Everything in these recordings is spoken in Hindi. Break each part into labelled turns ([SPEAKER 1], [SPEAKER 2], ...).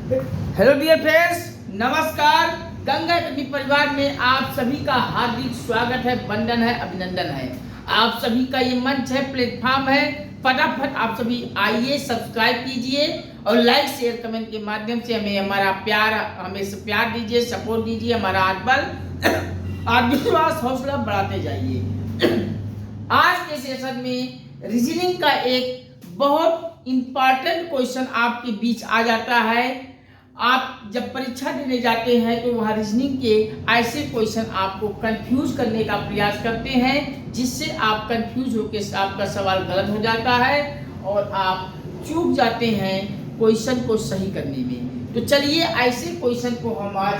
[SPEAKER 1] हेलो डियर फ्रेंड्स, नमस्कार। गंगा एकेडमी परिवार में आप सभी का हार्दिक स्वागत है, वंदन है, अभिनंदन है। आप सभी का ये मंच है, प्लेटफॉर्म है। फटाफट आप सभी आइए, सब्सक्राइब कीजिए और लाइक शेयर कमेंट के माध्यम से हमें हमारा प्यार प्यार दीजिए, सपोर्ट दीजिए। हमारा आत्मविश्वास हौसला बढ़ाते जाइए। आज के सेशन में रीजनिंग का एक बहुत इंपॉर्टेंट क्वेश्चन आपके बीच आ जाता है। आप जब परीक्षा देने जाते हैं तो वहाँ रीजनिंग के ऐसे क्वेश्चन आपको कंफ्यूज करने का प्रयास करते हैं, जिससे आप कंफ्यूज होकर आपका सवाल गलत हो जाता है और आप चूक जाते हैं क्वेश्चन को सही करने में। तो चलिए, ऐसे क्वेश्चन को हम आज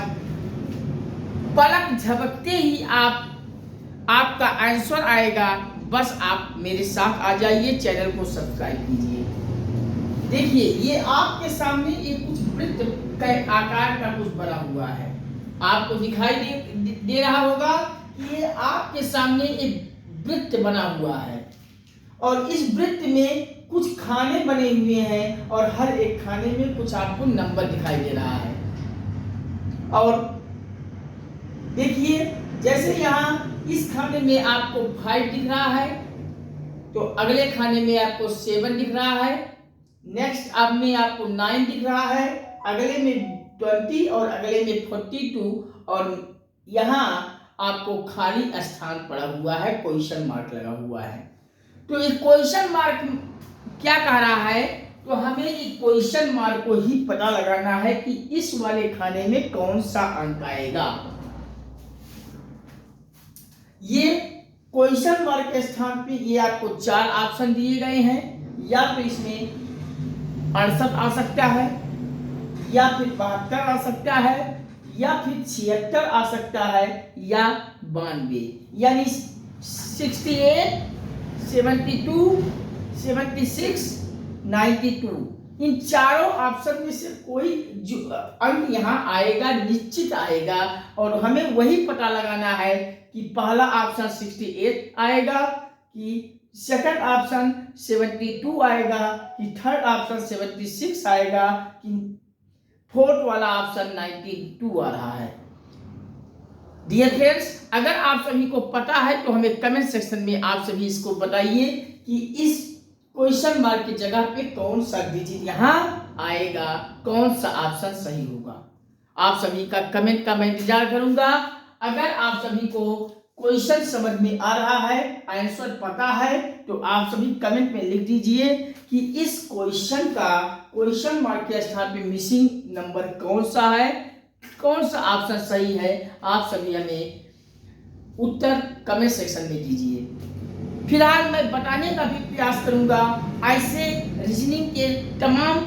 [SPEAKER 1] पलक झपकते ही आपका आंसर आएगा। बस आप मेरे साथ आ जाइए, चैनल को सब्सक्राइब कीजिए। देखिए, ये आपके सामने एक कुछ वृत्त का आकार का कुछ बना हुआ है। आपको दिखाई दे रहा होगा कि ये आपके सामने एक वृत्त बना हुआ है और इस वृत्त में कुछ खाने बने हुए हैं और हर एक खाने में कुछ आपको नंबर दिखाई दे रहा है। और देखिए, जैसे यहाँ इस खाने में आपको 5 दिख रहा है, तो अगले खाने में आपको 7 दिख रहा है, नेक्स्ट अब में आपको 9 दिख रहा है, अगले में 20 और अगले में 42 और यहाँ आपको खाली स्थान पड़ा हुआ है, क्वेश्चन मार्क लगा हुआ है। तो ये क्वेश्चन मार्क क्या कह रहा है? तो हमें इस क्वेश्चन मार्क को ही पता लगाना है कि इस वाले खाने में कौन सा अंक आएगा। ये क्वेश्चन मार्क के स्थान पे ये आपको 4 ऑप्शन दिए गए हैं। या तो इसमें 68 आ सकता है, या फिर 72 आ सकता है, या फिर 76 आ सकता है, या 92, यानी 68, 72, 76, 92। इन चारों ऑप्शन में से कोई अंक यहाँ आएगा, निश्चित आएगा। और हमें वही पता लगाना है कि पहला ऑप्शन 68 आएगा, कि सेकंड ऑप्शन 72 आएगा, कि थर्ड ऑप्शन 76 आएगा, कि फोर्थ वाला ऑप्शन 92 आ रहा है। डियर फ्रेंड्स, अगर आप सभी को पता है तो हमें कमेंट सेक्शन में आप सभी इसको बताइए कि इस क्वेश्चन मार्क की जगह पे कौन सा डिजिट यहाँ आएगा, कौन सा ऑप्शन सही होगा। आप सभी का कमेंट का मैं इंतजार करूंगा। अगर आप सभी को क्वेश्चन समझ में आ रहा है, आंसर पता है, तो आप सभी कमेंट में लिख दीजिए कि इस क्वेश्चन का क्वेश्चन मार्क के स्थान पे मिसिंग नंबर कौन सा है, कौन सा ऑप्शन सही है। आप सभी हमें उत्तर कमेंट सेक्शन में दीजिए। फिलहाल मैं बताने का भी प्रयास करूंगा। ऐसे रीजनिंग के तमाम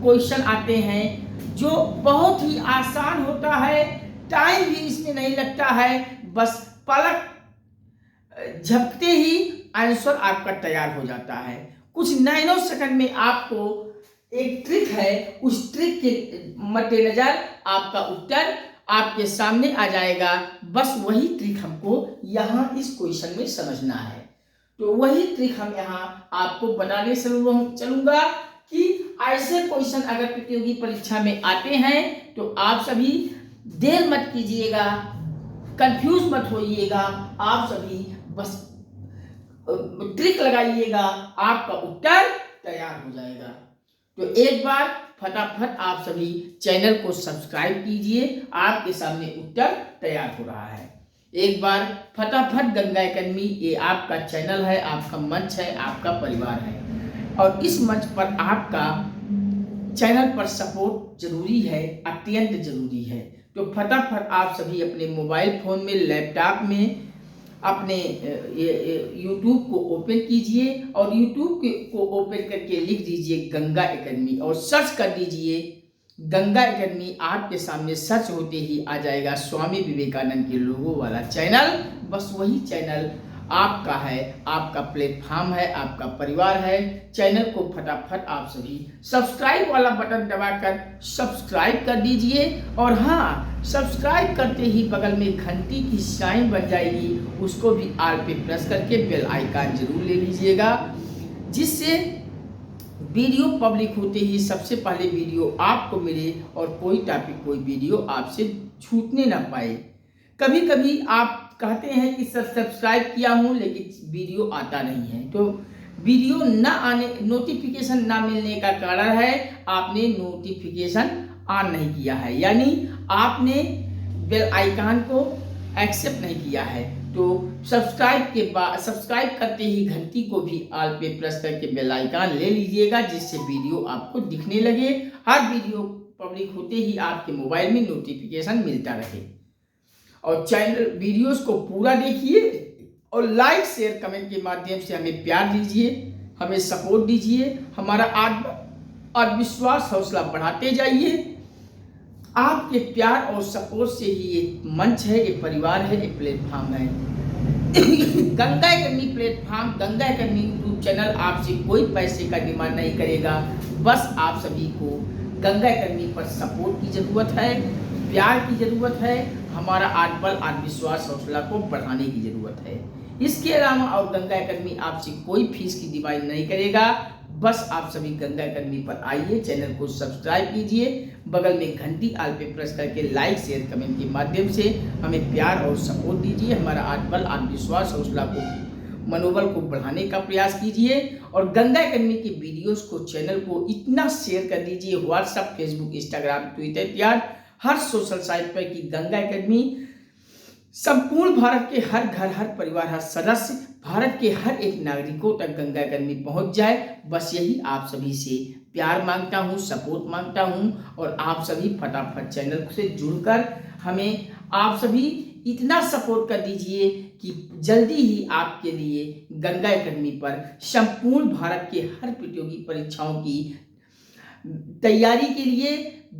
[SPEAKER 1] क्वेश्चन आते हैं जो बहुत ही आसान होता है, टाइम भी इसमें नहीं लगता है, बस पलक झपकते ही आंसर आपका तैयार हो जाता है। कुछ नैनो सेकंड में आपको एक ट्रिक है, उस ट्रिक के मद्देनजर आपका उत्तर आपके सामने आ जाएगा। बस वही ट्रिक हमको यहाँ इस क्वेश्चन में समझना है। तो वही ट्रिक हम यहाँ आपको बनाने से चलूंगा कि ऐसे क्वेश्चन अगर प्रतियोगी परीक्षा में आते हैं तो आप सभी देर मत कीजिएगा, कंफ्यूज मत होइएगा। आप सभी बस ट्रिक लगाइएगा, आपका उत्तर तैयार हो जाएगा। तो एक बार फटाफट आप सभी चैनल को सब्सक्राइब कीजिए, आपके सामने उत्तर तैयार हो रहा है। एक बार फटाफट गंगा एकेडमी, ये आपका चैनल है, आपका मंच है, आपका परिवार है और इस मंच पर आपका चैनल पर सपोर्ट जरूरी है, अत्यंत जरूरी है। तो फटाफट आप सभी अपने मोबाइल फोन में, लैपटॉप में अपने YouTube को ओपन कीजिए और YouTube को ओपन करके लिख दीजिए गंगा एकेडमी और सर्च कर दीजिए गंगा एकेडमी। आपके सामने सर्च होते ही आ जाएगा स्वामी विवेकानंद के लोगो वाला चैनल। बस वही चैनल आपका है, आपका प्लेटफॉर्म है, आपका परिवार है। चैनल को फटाफट आप सभी सब्सक्राइब वाला बटन दबाकर सब्सक्राइब कर दीजिए। और हाँ, सब्सक्राइब करते ही बगल में घंटी की साइन बन जाएगी, उसको भी ऑल पे प्रेस करके बेल आइकन जरूर ले लीजिएगा, जिससे वीडियो पब्लिक होते ही सबसे पहले वीडियो आपको मिले और कोई टॉपिक कोई वीडियो आपसे छूटने ना पाए। कभी कभी आप कहते हैं कि सर सब्सक्राइब किया हूँ लेकिन वीडियो आता नहीं है, तो वीडियो ना आने, नोटिफिकेशन ना मिलने का कारण है आपने नोटिफिकेशन ऑन नहीं किया है, यानी आपने बेल आइकन को एक्सेप्ट नहीं किया है। तो सब्सक्राइब के बाद, सब्सक्राइब करते ही घंटी को भी ऑल पे प्रेस करके बेल आइकन ले लीजिएगा, जिससे वीडियो आपको दिखने लगे। हर वीडियो पब्लिक होते ही आपके मोबाइल में नोटिफिकेशन मिलता रहे। और चैनल वीडियोस को पूरा देखिए और लाइक शेयर कमेंट के माध्यम से हमें प्यार दीजिए, हमें सपोर्ट दीजिए, हमारा आत्मविश्वास हौसला बढ़ाते जाइए। आपके प्यार और सपोर्ट से ही ये मंच है, ये परिवार है, ये प्लेटफॉर्म है। Ganga academy platform, Ganga academy YouTube channel आपसे कोई पैसे का डिमांड नहीं करेगा। बस आप सभी को गंगा एकेडमी पर सपोर्ट की ज़रूरत है, प्यार की ज़रूरत है, हमारा आत्मबल आत्मविश्वास हौसला को बढ़ाने की ज़रूरत है। इसके अलावा और गंगा एकेडमी आपसे कोई फीस की डिमांड नहीं करेगा। बस आप सभी गंगा एकेडमी पर आइए, चैनल को सब्सक्राइब कीजिए, बगल में घंटी आल पे प्रेस करके लाइक शेयर कमेंट के माध्यम से हमें प्यार और सपोर्ट दीजिए। हमारा आत्मबल आत्मविश्वास हौसला को, मनोबल को बढ़ाने का प्रयास कीजिए। और गंगा एकेडमी के वीडियोस को, चैनल को इतना शेयर कर दीजिए व्हाट्सएप, फेसबुक, इंस्टाग्राम, ट्विटर इत्यादि हर सोशल साइट पर कि गंगा एकेडमी संपूर्ण भारत के हर घर, हर परिवार, हर सदस्य, भारत के हर एक नागरिकों तक गंगा एकेडमी पहुंच जाए। बस यही आप सभी से प्यार मांगता हूं, सपोर्ट मांगता हूं। और आप सभी फटाफट चैनल से जुड़कर हमें आप सभी इतना सपोर्ट कर दीजिए कि जल्दी ही आपके लिए गंगा एकेडमी पर संपूर्ण भारत के हर प्रतियोगी परीक्षाओं की तैयारी के लिए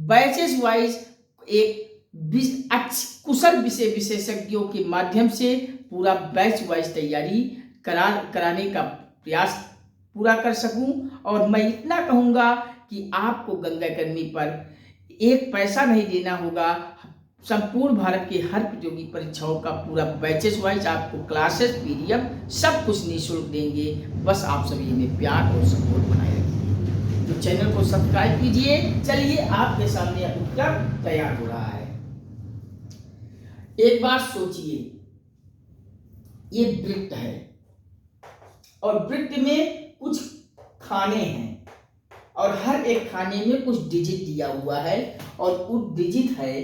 [SPEAKER 1] बैचेस वाइज एक कुशल विशेषज्ञों के माध्यम से पूरा बैच वाइज तैयारी कराने का प्रयास पूरा कर सकूं। और मैं इतना कहूंगा कि आपको गंगा एकेडमी पर एक पैसा नहीं देना होगा। संपूर्ण भारत के हर प्रतियोगी परीक्षाओं का पूरा बैचेस वाइज आपको क्लासेस, पीडीएफ सब कुछ निःशुल्क देंगे। बस आप सभी हमें प्यार और सपोर्ट बनाए रखिए। तो चैनल को सब्सक्राइब कीजिए। चलिए, आपके सामने उत्तर तैयार हो रहा है। एक बात सोचिए, ये वृत्त है और वृत्त में कुछ खाने हैं और हर एक खाने में कुछ डिजिट दिया हुआ है और कुछ डिजिट है।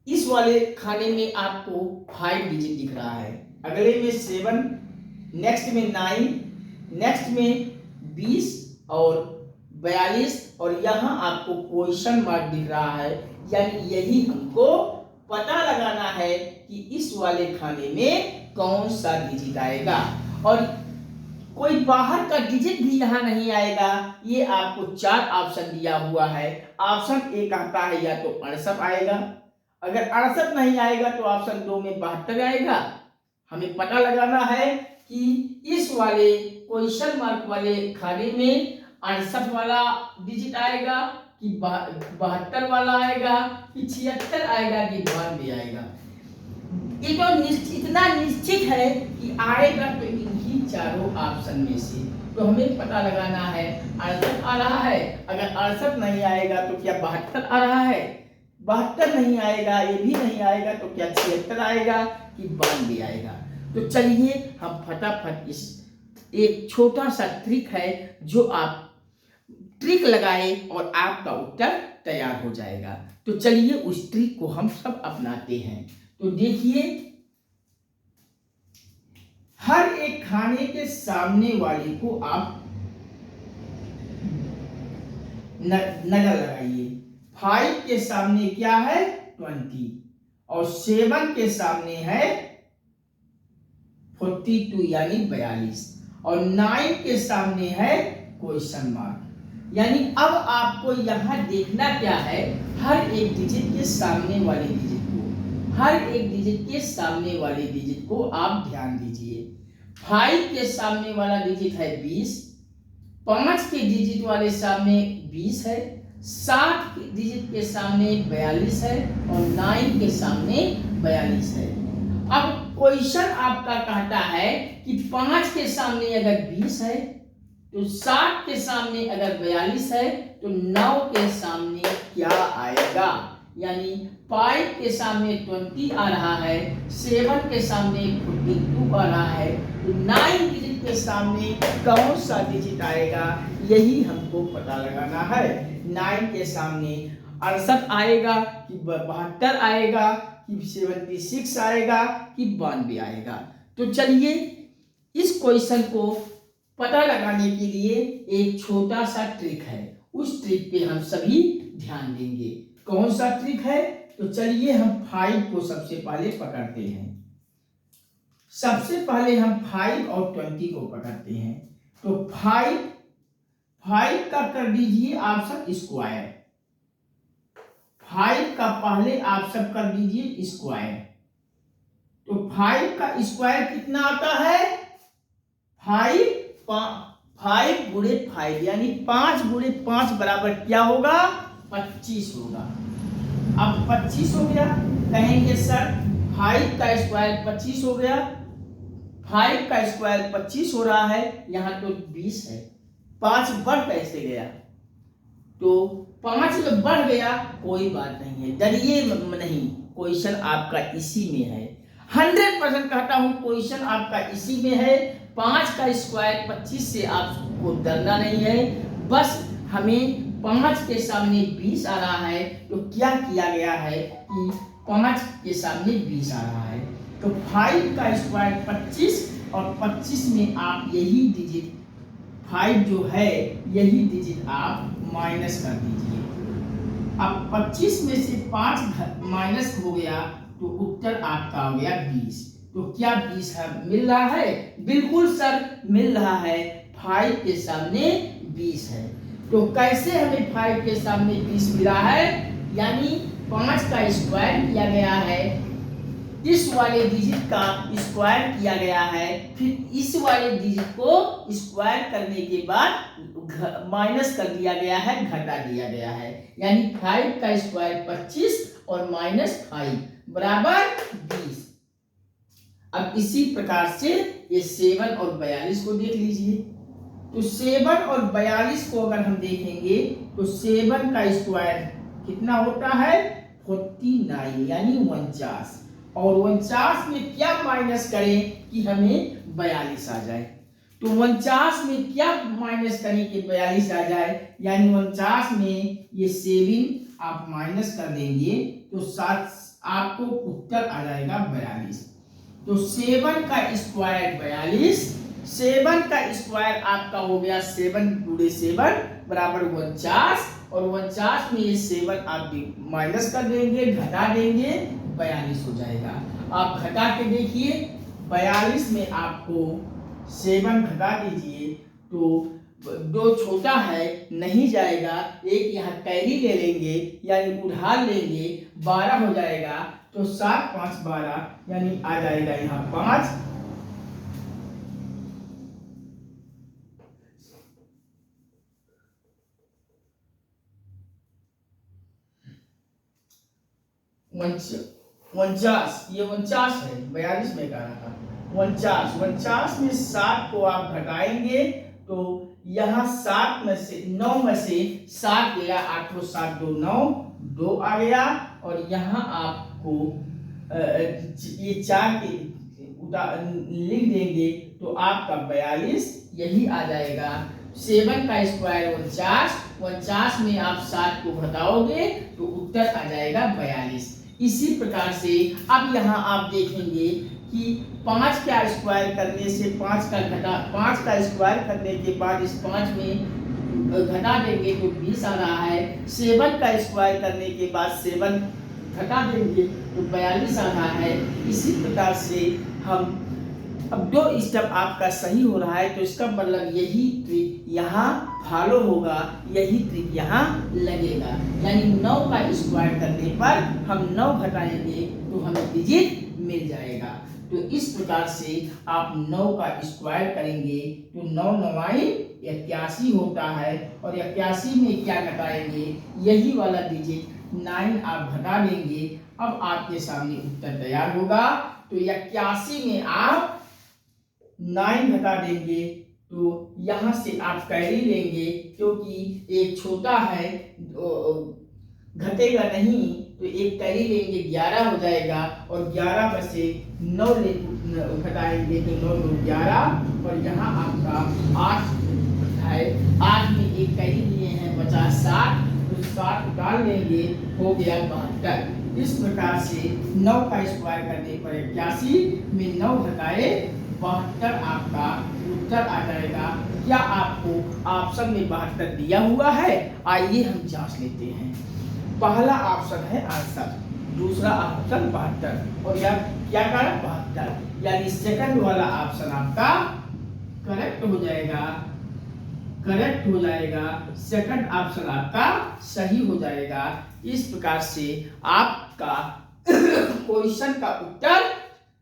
[SPEAKER 1] इस वाले खाने में आपको 5 डिजिट दिख रहा है, अगले में 7, नेक्स्ट में 9, नेक्स्ट में 20 और 42 और यहाँ आपको क्वेश्चन मार्क दिख रहा है। यानी यही हमको पता लगाना है कि इस वाले खाने में कौन सा डिजिट आएगा। और कोई बाहर का डिजिट भी यहाँ नहीं आएगा। ये आपको 4 ऑप्शन दिया हुआ है। ऑप्शन ए कहता है या तो 68 आएगा, अगर 68 नहीं आएगा तो ऑप्शन 2 में 72 आएगा। हमें पता लगाना है कि इस वाले क्वेश्चन मार्क वाले खाने में 68 वाला डिजिट आएगा कि 72 वाला आएगा कि 76 आएगा कि 92 आएगा। ये तो इतना निश्चित है कि आएगा तो इन्हीं चारों ऑप्शन में से। तो हमें पता लगाना है 68 आ रहा है, अगर 68 नहीं आएगा तो क्या 72 आ रहा है, 72 नहीं आएगा, ये भी नहीं आएगा तो क्या 76 आएगा कि 92 आएगा। तो चलिए हम फटाफट इस एक छोटा सा ट्रिक है जो आप ट्रिक लगाए और आपका उत्तर तैयार हो जाएगा। तो चलिए उस ट्रिक को हम सब अपनाते हैं। तो देखिए, हर एक खाने के सामने वाले को आप नजर लगाइए। 5 के सामने क्या है 20 और 7 के सामने है 42 यानी 42 और 9 के सामने है क्वेश्चन मार्क। यानी अब आपको यहां देखना क्या है, हर एक डिजिट के सामने वाले डिजिट को, हर एक डिजिट के सामने वाले डिजिट को आप ध्यान दीजिए। 5 के सामने वाला डिजिट है 20, 5 के डिजिट वाले सामने 20 है, 7 के डिजिट के सामने 42 है और 9 के सामने 42 है। अब क्वेश्चन आपका कहता है कि 5 के सामने अगर 20 है तो 60 के सामने अगर 42 है तो 9 के सामने क्या आएगा, यानी 5 के सामने 20 आ रहा है, 7 के सामने 42 आ रहा है, तो 9 डिजिट के सामने कौन सा डिजिट आएगा, यही हमको पता लगाना है। 9 के सामने 68 आएगा कि 72 आएगा कि 76 आएगा कि 92 आएगा। तो चलिए इस क्वेश्चन को पता लगाने के लिए एक छोटा सा ट्रिक है, उस ट्रिक पे हम सभी ध्यान देंगे। कौन सा ट्रिक है, तो चलिए हम 5 को सबसे पहले पकड़ते हैं। सबसे पहले हम 5 और 20 को पकड़ते हैं। तो 5 का कर दीजिए आप सब स्क्वायर, 5 का पहले आप सब कर दीजिए स्क्वायर। तो 5 का स्क्वायर कितना आता है, 5 गुणे 5 यानी 5 गुणे 5 बराबर क्या होगा, 25 होगा। अब 25 हो गया, कहेंगे सर 5 का स्क्वायर 25 हो गया, 5 का स्क्वायर 25 हो रहा है, यहाँ तो 20 है, 5 बढ़ कैसे गया, तो 5 जब बढ़ गया कोई बात नहीं है, डरिए नहीं, क्वेश्चन आपका इसी में है। 100% कहता हूं क्वेश्चन आपका इसी में है। 5 का स्क्वायर 25 से आपको डरना नहीं है, बस हमें 5 के सामने 20 आ रहा है, तो क्या किया गया है कि 5 के सामने 20 आ रहा है, तो 5 का स्क्वायर 25 और 25 में आप यही डिजिट 5 जो है यही डिजिट आप माइनस कर दीजिए। अब 25 में से 5 माइनस हो गया तो उत्तर आपका हो गया 20। तो क्या 20 है, मिल रहा है, बिल्कुल सर मिल रहा है, 5 के सामने 20 है। तो कैसे हमें 5 के सामने 20 मिला है, यानी 5 का स्क्वायर किया गया है, इस वाले डिजिट का स्क्वायर किया गया है, फिर इस वाले डिजिट को स्क्वायर करने के बाद माइनस कर दिया गया है, घटा दिया गया है, यानी 5 का स्क्वायर 25 और माइनस 5 बराबर 20। अब इसी प्रकार से ये 7 और 42 को देख लीजिए। तो 7 और 42 को अगर हम देखेंगे तो 7 का स्क्वायर कितना होता है, 49 यानी 49, और 49 में क्या माइनस करें कि हमें 42 आ जाए, तो 49 में क्या माइनस करें कि 42 आ जाए, यानी 49 में ये 7 आप माइनस कर देंगे तो 7 आपको उत्तर आ जाएगा 42। तो 7 का स्क्वायर 42, 7 का स्क्वायर आपका हो गया 7 गुणे 7 बराबर 49, और 49 में ये 7 आप माइनस कर देंगे, घटा देंगे, 42 हो जाएगा। आप घटा के देखिए, 42 में आपको 7 घटा दीजिए तो 2 छोटा है नहीं जाएगा, एक यहाँ कैरी ले लेंगे यानी उधार लेंगे, 12 हो जाएगा, तो 7 5 12 यानी आ जाएगा यहाँ 5, उनचास, ये 49 है, 42 में कह रहा था, 49 में 7 को आप घटाएंगे तो यहाँ 7 में से 9 में से 7 गया, 8 7 2 9, 2 आ गया, और यहाँ आपको ये 4 के लिख देंगे तो आपका 42 यही आ जाएगा। 7 का स्क्वायर 49 में आप 7 को घटाओगे तो उत्तर आ जाएगा 42। इसी प्रकार से अब यहाँ आप देखेंगे कि 5 का स्क्वायर करने से 5 का स्क्वायर करने के बाद इस 5 में घटा देंगे तो 20 आ रहा है, 7 का स्क्वायर करने के बाद 7 घटा देंगे तो 42 आ रहा है। इसी प्रकार से हम अब 2 स्टेप आपका सही हो रहा है, तो इसका मतलब यही ट्रिक यहाँ फॉलो होगा, यही ट्रिक यहाँ लगेगा, यानी 9 का स्क्वायर करने पर हम 9 घटाएंगे तो हमें डिजिट मिल जाएगा। तो इस प्रकार से आप 9 का स्क्वायर करेंगे तो 9 9 81 होता है, और 81 में क्या घटाएंगे, यही वाला डिजिट 9 आप घटा देंगे। अब आपके सामने उत्तर तैयार होगा। तो 81 में आप 9 घटा देंगे तो यहाँ से आप कैरी लेंगे, क्योंकि एक छोटा है घटेगा नहीं, तो एक कैरी लेंगे 11 हो जाएगा, और 11 में से 9 घटाएंगे तो 9 2 11, और यहाँ आपका 8 है। 8 में एक कैरी लिए हैं 50 60, तो 60 डाल लेंगे, हो गया 72। इस प्रकार से 9 का स्क्वायर करने पर 81 में 9 घटाए 72 आपका उत्तर आ जाएगा। क्या आपको ऑप्शन में 72 दिया हुआ है? आइए हम जांच लेते हैं। पहला ऑप्शन है 68, दूसरा ऑप्शन 72, और यह क्या करा 72, यानी सेकंड वाला ऑप्शन आपका करेक्ट हो जाएगा, करेक्ट हो जाएगा। सेकंड ऑप्शन आपका सही हो जाएगा। इस प्रकार से आपका क्वेश्चन का उत्तर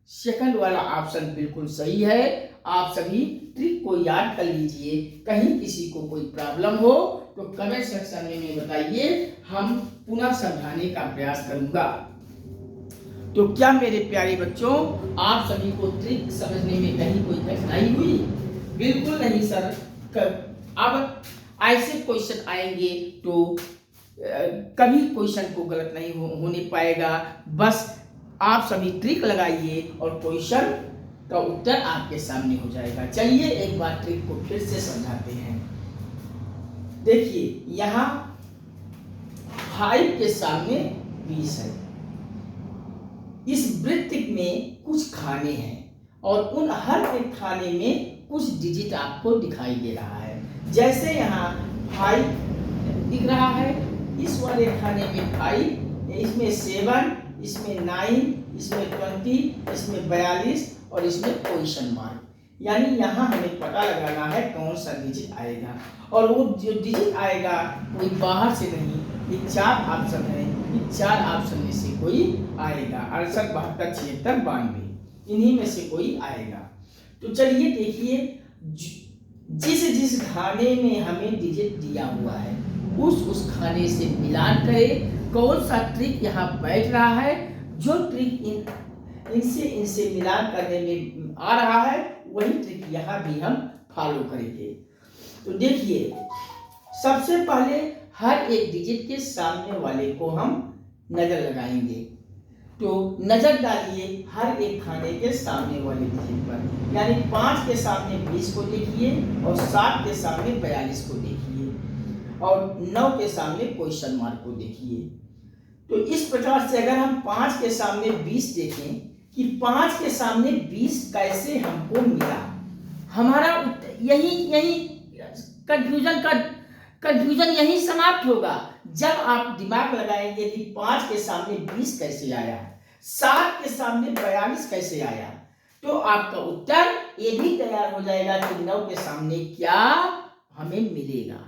[SPEAKER 1] सेकंड वाला ऑप्शन बिल्कुल सही है। आप सभी ट्रिक को याद कर लीजिए। कहीं किसी को कोई प्रॉब्लम हो तो कमेंट सेक्शन में बताइए, हम पुनः समझाने का प्रयास करूंगा। तो क्या मेरे प्यारे बच्चों, आप सभी को ट्रिक समझने में कहीं कोई कठिनाई हुई? बिल्कुल नहीं सर। अब ऐसे क्वेश्चन आएंगे तो कभी क्वेश्चन को गलत नहीं होने पाएगा। बस आप सभी ट्रिक लगाइए और क्वेश्चन का उत्तर आपके सामने हो जाएगा। चलिए एक बार ट्रिक को फिर से समझाते हैं। देखिए यहाँ 5 के सामने 20 है। इस वृत्त में कुछ खाने हैं और उन हर एक खाने में कुछ डिजिट आपको दिखाई दे रहा है। जैसे यहाँ 5 दिख रहा है, इस वाले खाने में 5, इसमें 7, इसमें 9, इसमें 20, इसमें 42 और इसमें क्वेश्चन मार्क। यानी यहाँ हमें पता लगाना है कौन सा डिजिट आएगा, और वो जो डिजिट आएगा कोई बाहर से नहीं, ये 4 ऑप्शन है, इन 4 ऑप्शन में से कोई आएगा। 68 72 76 92, इन्हीं में से कोई आएगा। तो चलिए देखिए, जिस खाने में हमें डिजिट दिया हुआ है उस खाने से मिलान करें कौन सा ट्रिक यहाँ बैठ रहा है। जो ट्रिक इनसे मिलान करने में आ रहा है वही ट्रिक यहाँ भी हम फॉलो करेंगे। तो देखिए, सबसे पहले हर एक डिजिट के सामने वाले को हम नजर लगाएंगे। तो नजर डालिए हर एक खाने के सामने वाले डिजिट पर, यानी 5 के सामने 20 को देखिए, और 7 के सामने 42 को देखिए, और 9 के सामने क्वेश्चन मार्क को देखिए। तो इस प्रकार से अगर हम 5 के सामने 20 देखें कि 5 के सामने 20 कैसे हमको मिला, हमारा यही कंफ्यूजन यही समाप्त होगा जब आप दिमाग लगाएंगे कि 5 के सामने 20 कैसे आया, 7 के सामने 42 कैसे आया, तो आपका उत्तर ये भी तैयार हो जाएगा कि 9 के सामने क्या हमें मिलेगा।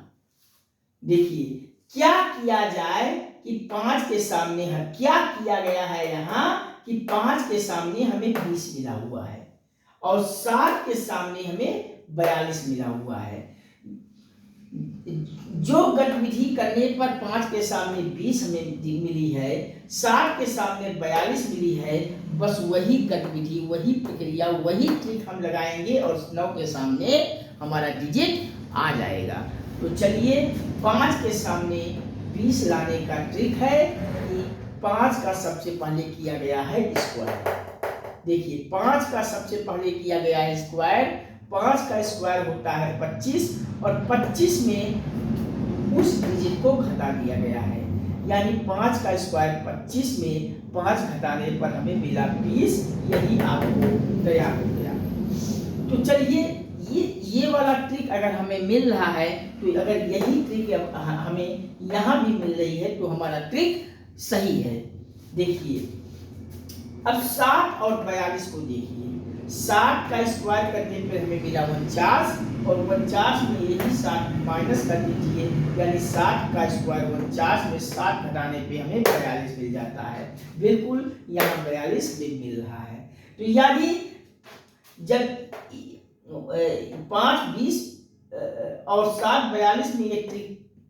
[SPEAKER 1] देखिए क्या किया जाए कि 5 के सामने क्या किया गया है यहाँ कि 5 के सामने हमें 20 मिला हुआ है और 7 के सामने हमें 42 मिला हुआ है। जो गतिविधि करने पर 5 के सामने 20 हमें मिली है, 7 के सामने 42 मिली है, बस वही गतिविधि, वही प्रक्रिया, वही ट्रिक हम लगाएंगे और 9 के सामने हमारा डिजिट आ जाएगा। तो चलिए 5 के सामने 20 लाने का ट्रिक है कि 5 का सबसे पहले किया गया है स्क्वायर। देखिए 5 का सबसे पहले किया गया है स्क्वायर। 5 का स्क्वायर होता है 25 और 25 में उस डिजिट को घटा दिया गया है, यानी 5 का स्क्वायर 25 में 5 घटाने पर हमें मिला 20। यही आपको तैयार हो गया। तो चलिए ये वाला ट्रिक अगर हमें मिल रहा है, तो अगर यही ट्रिक हमें यहाँ भी मिल रही है तो हमारा ट्रिक सही है। देखिए अब 7 और 42 को देखिए। 7 का स्क्वायर करने पर हमें मिला 49 और 49 में यही 7 माइनस कर दीजिए, यानी 7 का स्क्वायर 49 में 7 घटाने पे हमें 42 मिल जाता है। बिल्कुल यहाँ 42 भी मिल रहा है। तो यानी जब 5 20 और 7 42 में ये ट्रिक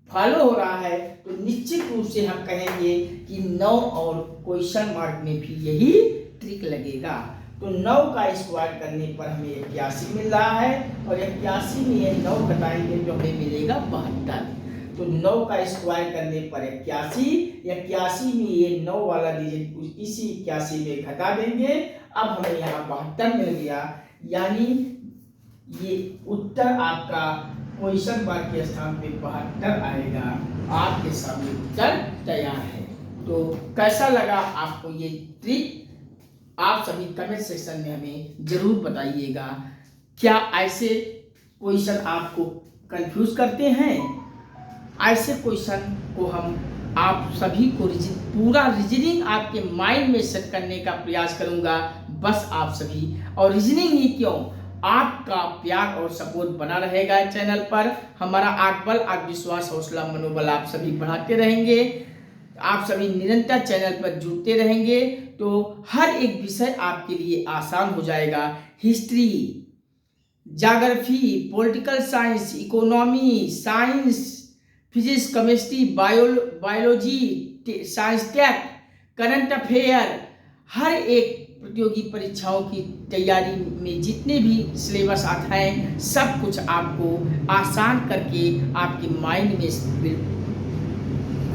[SPEAKER 1] फॉलो हो रहा है तो निश्चित रूप से हम कहेंगे कि 9 और क्वेश्चन मार्क में भी यही ट्रिक लगेगा। तो 9 का स्क्वायर करने पर हमें 81 मिल रहा है और 81 में ये 9 घटाएंगे तो हमें मिलेगा 72। तो 9 का स्क्वायर करने पर 81, 81 में ये 9 वाला डिजिट इसी 81 में घटा देंगे। अब हमें यहाँ 72 मिल गया, यानी ये उत्तर आपका क्वेश्चन मार्क के स्थान पे 72 आएगा। आपके सामने उत्तर तैयार है। तो कैसा लगा आपको ये ट्रिक? आप सभी कमेंट सेक्शन में हमें जरूर बताइएगा। क्या ऐसे क्वेश्चन आपको कंफ्यूज करते हैं? ऐसे क्वेश्चन को हम आप सभी को पूरा रीजनिंग आपके माइंड में सेट करने का प्रयास करूंगा। बस आप सभी, और रीजनिंग ही क्यों, आपका प्यार और सपोर्ट बना रहेगा चैनल पर। हमारा आत्मबल, आत्मविश्वास, हौसला, मनोबल आप सभी बढ़ाते रहेंगे। आप सभी निरंतर चैनल पर जुड़ते रहेंगे तो हर एक विषय आपके लिए आसान हो जाएगा। History, geography, political science, economy, science, physics, chemistry, biology, science tech, current affair, हर एक प्रतियोगी परीक्षाओं की तैयारी में जितने भी सिलेबस आता है सब कुछ आपको आसान करके आपके माइंड में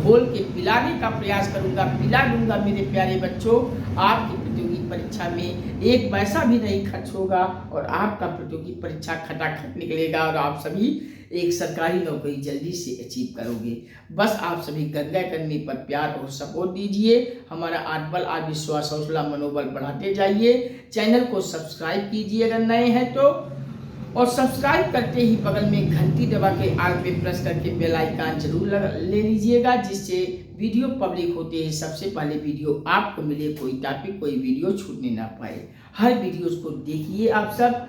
[SPEAKER 1] घोल के पिलाने का प्रयास करूंगा, पिला दूंगा मेरे प्यारे बच्चों। आपकी प्रतियोगी परीक्षा में एक पैसा भी नहीं खर्च होगा और आपका प्रतियोगी परीक्षा खटाखट निकलेगा और आप सभी एक सरकारी नौकरी जल्दी से अचीव करोगे। बस आप सभी गंगा एकेडमी पर प्यार और सपोर्ट दीजिए। हमारा आत्मबल, आत्मविश्वास, हौसला, मनोबल बढ़ाते जाइए। चैनल को सब्सक्राइब कीजिए अगर नए हैं तो, और सब्सक्राइब करते ही बगल में घंटी दबा के आल पे प्रेस करके बेल आइकन जरूर ले लीजिएगा, जिससे वीडियो पब्लिक होते ही सबसे पहले वीडियो आपको मिले, कोई टॉपिक, कोई वीडियो छूटने ना पाए। हर वीडियोस को देखिए आप सब,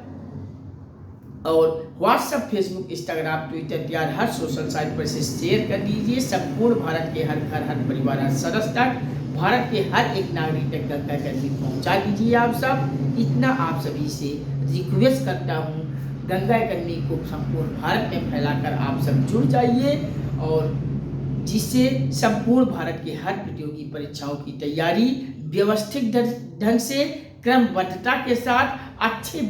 [SPEAKER 1] और व्हाट्सएप, फेसबुक, इंस्टाग्राम, ट्विटर तैयार हर सोशल साइट पर से शेयर कर दीजिए। संपूर्ण भारत के हर घर, हर परिवार, हर सदस्य तक, भारत के हर एक नागरिक तक गंगा एकेडमी पहुँचा दीजिए आप सब। इतना आप सभी से रिक्वेस्ट करता हूँ। गंगा एकेडमी को संपूर्ण भारत में फैलाकर आप सब जुड़ जाइए, और जिससे संपूर्ण भारत के हर प्रतियोगी परीक्षाओं की तैयारी व्यवस्थित ढंग से, क्रमबद्धता के साथ, अच्छे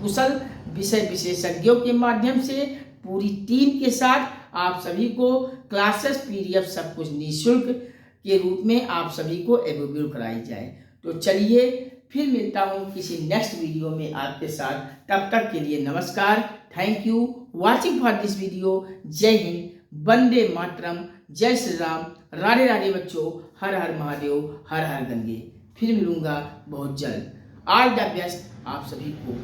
[SPEAKER 1] कुशल विषय विशेषज्ञों के माध्यम से, पूरी टीम के साथ आप सभी को क्लासेस, पीडीएफ सब कुछ निःशुल्क के रूप में आप सभी को अवेलेबल कराई जाए। तो चलिए फिर मिलता हूँ किसी नेक्स्ट वीडियो में आपके साथ। तब तक के लिए नमस्कार। Thank you watching for this video. जय हिंद, वंदे मातरम, जय श्री राम, राधे राधे बच्चों, हर हर महादेव, हर हर गंगे। फिर मिलूंगा बहुत जल्द। ऑल द बेस्ट आप सभी को।